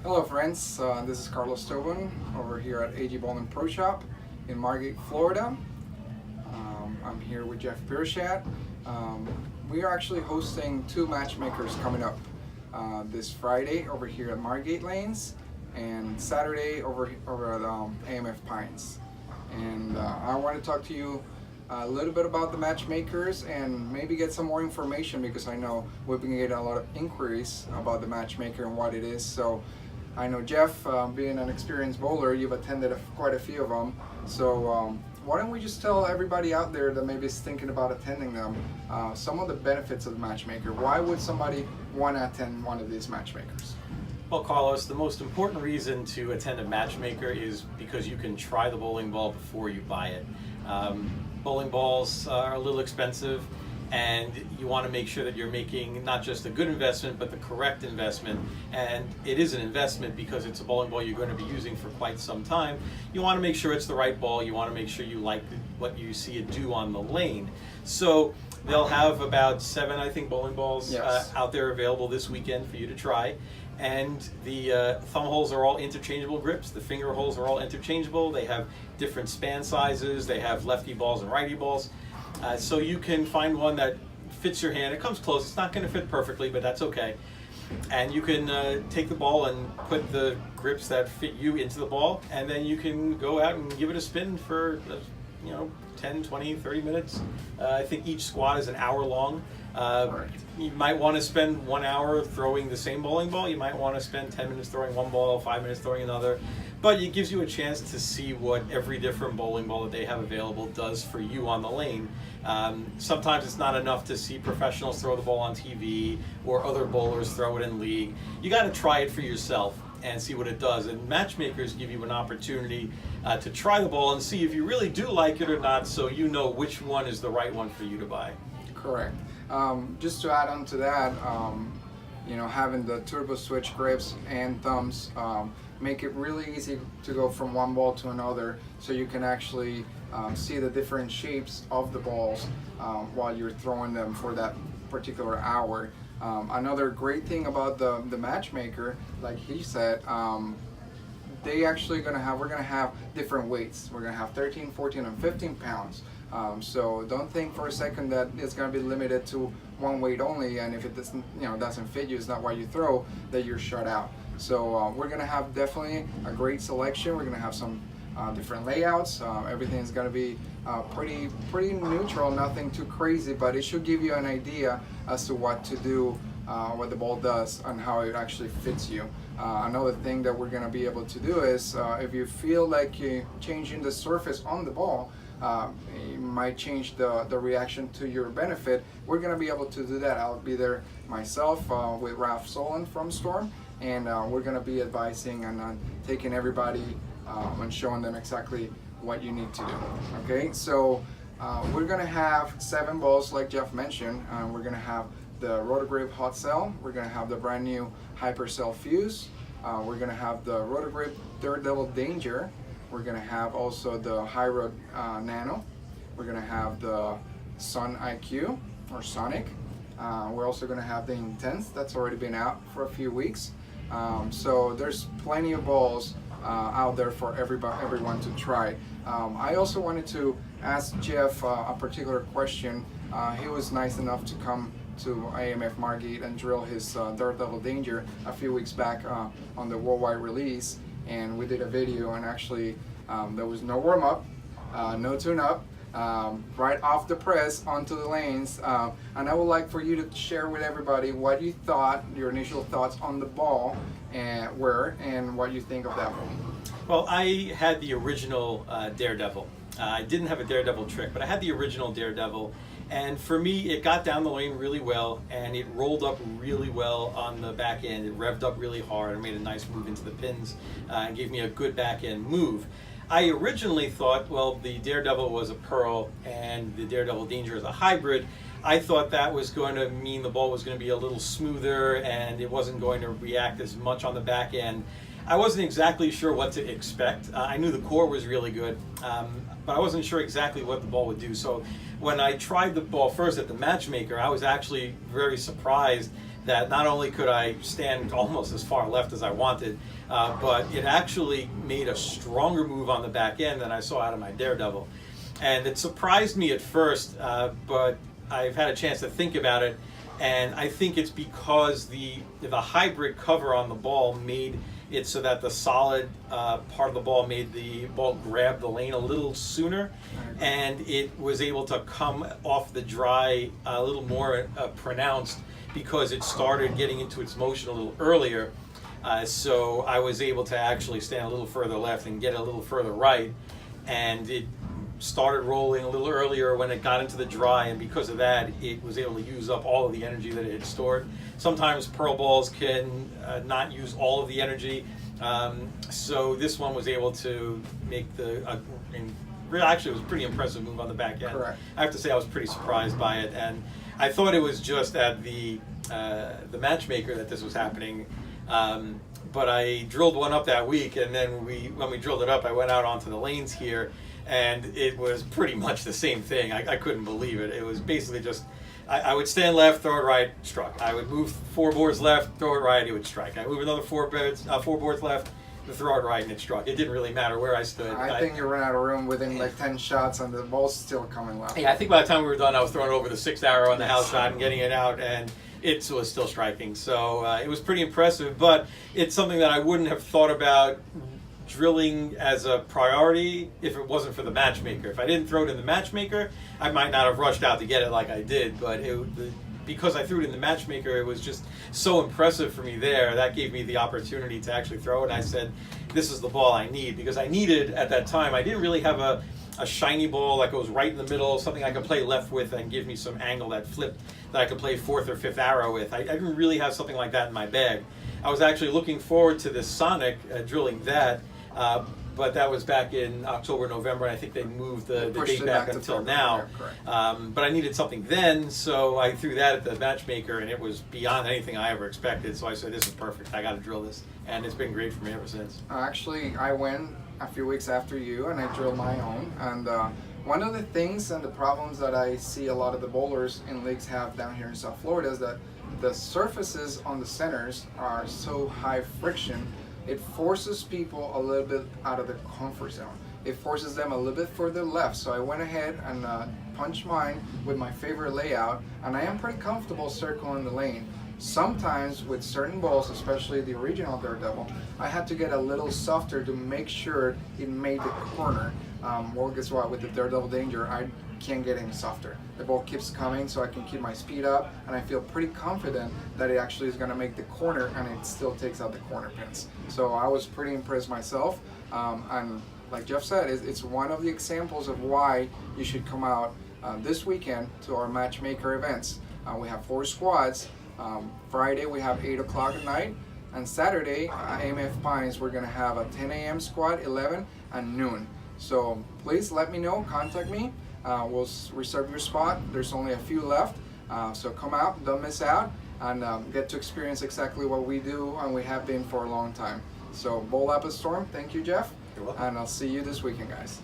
Hello friends, this is Carlos Tobon over here at AG Bowling Pro Shop in Margate, Florida. I'm here with Jeff Piroozshad. We are actually hosting two matchmakers coming up this Friday over here at Margate Lanes and Saturday over at AMF Pines. And I want to talk to you a little bit about the matchmakers and maybe get some more information, because I know we've been getting a lot of inquiries about the matchmaker and what it is. So I know Jeff, being an experienced bowler, you've attended quite a few of them. So why don't we just tell everybody out there that maybe is thinking about attending them some of the benefits of the matchmaker. Why would somebody want to attend one of these matchmakers? Well, Carlos, the most important reason to attend a matchmaker is because you can try the bowling ball before you buy it. Bowling balls are a little expensive, and you want to make sure that you're making not just a good investment, but the correct investment. And it is an investment because it's a bowling ball you're going to be using for quite some time. You want to make sure it's the right ball. You want to make sure you like what you see it do on the lane. So they'll have about 7, I think, bowling balls out there available this weekend for you to try. And the thumb holes are all interchangeable grips. The finger holes are all interchangeable. They have different span sizes. They have lefty balls and righty balls. So you can find one that fits your hand. It comes close. It's not going to fit perfectly, but that's okay. And you can take the ball and put the grips that fit you into the ball, and then you can go out and give it a spin for 10, 20, 30 minutes. I think each squat is an hour long. You might want to spend 1 hour throwing the same bowling ball. You might want to spend 10 minutes throwing one ball, 5 minutes throwing another. But it gives you a chance to see what every different bowling ball that they have available does for you on the lane. Sometimes it's not enough to see professionals throw the ball on TV or other bowlers throw it in league. You got to try it for yourself and see what it does. And matchmakers give you an opportunity to try the ball and see if you really do like it or not, so you know which one is the right one for you to buy. Correct. Just to add on to that, having the turbo switch grips and thumbs make it really easy to go from one ball to another, so you can actually see the different shapes of the balls while you're throwing them for that particular hour. Another great thing about the matchmaker, like he said, we're gonna have different weights. We're gonna have 13, 14, and 15 pounds. So don't think for a second that it's gonna be limited to one weight only, and if it doesn't fit you, it's not what you throw, that you're shut out. So we're gonna have definitely a great selection. We're gonna have some different layouts. Everything's gonna be pretty neutral, nothing too crazy, but it should give you an idea as to what to do, what the ball does, and how it actually fits you. Another thing that we're gonna be able to do is if you feel like you're changing the surface on the ball, it might change the reaction to your benefit. We're gonna be able to do that. I'll be there myself with Ralph Solon from Storm, and we're gonna be advising and taking everybody and showing them exactly what you need to do. Okay, so we're gonna have 7 balls like Jeff mentioned. We're gonna have the Roto Grip Hot Cell. We're gonna have the brand new Hyper Cell Fuse. We're gonna have the Roto Grip Daredevil Danger. We're gonna have also the High Road Nano. We're gonna have the Sun IQ or Sonic. We're also gonna have the Intense that's already been out for a few weeks. So there's plenty of balls out there for everyone to try. I also wanted to ask Jeff a particular question. He was nice enough to come to AMF Margate and drill his Daredevil Danger a few weeks back on the worldwide release, and we did a video, and actually there was no warm-up, no tune-up, right off the press onto the lanes, and I would like for you to share with everybody what you thought, your initial thoughts on the ball and what you think of that ball. Well, I had the original Daredevil. I didn't have a Daredevil trick, but I had the original Daredevil. And for me, it got down the lane really well, and it rolled up really well on the back end. It revved up really hard and made a nice move into the pins and gave me a good back end move. I originally thought, well, the Daredevil was a pearl and the Daredevil Danger is a hybrid. I thought that was going to mean the ball was going to be a little smoother and it wasn't going to react as much on the back end. I wasn't exactly sure what to expect. I knew the core was really good, but I wasn't sure exactly what the ball would do. So when I tried the ball first at the Matchmaker, I was actually very surprised that not only could I stand almost as far left as I wanted, but it actually made a stronger move on the back end than I saw out of my Daredevil. And it surprised me at first, but I've had a chance to think about it, and I think it's because the hybrid cover on the ball made it so that the solid part of the ball made the ball grab the lane a little sooner, and it was able to come off the dry a little more pronounced because it started getting into its motion a little earlier. So I was able to actually stand a little further left and get a little further right, and it started rolling a little earlier when it got into the dry, and because of that it was able to use up all of the energy that it had stored. Sometimes pearl balls can not use all of the energy, so this one was able to make actually it was a pretty impressive move on the back end. Correct. I have to say I was pretty surprised by it, and I thought it was just at the Matchmaker that this was happening. But I drilled one up that week, and then when we drilled it up, I went out onto the lanes here, and it was pretty much the same thing. I couldn't believe it. It was basically just, I would stand left, throw it right, struck. I would move 4 boards left, throw it right, it would strike. I move another 4 boards left, throw it right, and it struck. It didn't really matter where I stood. I think you ran out of room within like 10 shots, and the ball's still coming left. Yeah, I think by the time we were done, I was throwing over the 6th arrow on the house shot and getting it out, and it was still striking. So it was pretty impressive, but it's something that I wouldn't have thought about drilling as a priority if it wasn't for the Matchmaker. If I didn't throw it in the Matchmaker, I might not have rushed out to get it like I did, but because I threw it in the Matchmaker, it was just so impressive for me there. That gave me the opportunity to actually throw it, and I said, this is the ball I need, because I needed, at that time, I didn't really have a shiny ball that goes right in the middle, something I could play left with and give me some angle that flipped, that I could play 4th or 5th arrow with. I didn't really have something like that in my bag. I was actually looking forward to this Sonic, drilling that, but that was back in October, November, and I think they moved the date back until now. But I needed something then, so I threw that at the Matchmaker, and it was beyond anything I ever expected. So I said, this is perfect, I got to drill this, and it's been great for me ever since. Actually, I went a few weeks after you, and I drilled my own, and one of the things and the problems that I see a lot of the bowlers in leagues have down here in South Florida is that the surfaces on the centers are so high friction, it forces people a little bit out of their comfort zone. It forces them a little bit further left. So I went ahead and punched mine with my favorite layout, and I am pretty comfortable circling the lane. Sometimes with certain balls, especially the original Daredevil, I had to get a little softer to make sure it made the corner. Well, guess what? With the Daredevil Danger, I can't get any softer. The ball keeps coming, so I can keep my speed up, and I feel pretty confident that it actually is going to make the corner, and it still takes out the corner pins. So I was pretty impressed myself, and like Jeff said, it's one of the examples of why you should come out this weekend to our Matchmaker events. We have 4 squads. Friday we have 8 o'clock at night, and Saturday AMF Pines we're going to have a 10 a.m. squad, 11 and noon. So please let me know, contact me. We'll reserve your spot. There's only a few left, so come out, don't miss out, and get to experience exactly what we do and we have been for a long time. So bowl up a storm. Thank you, Jeff. You're welcome. And I'll see you this weekend, guys.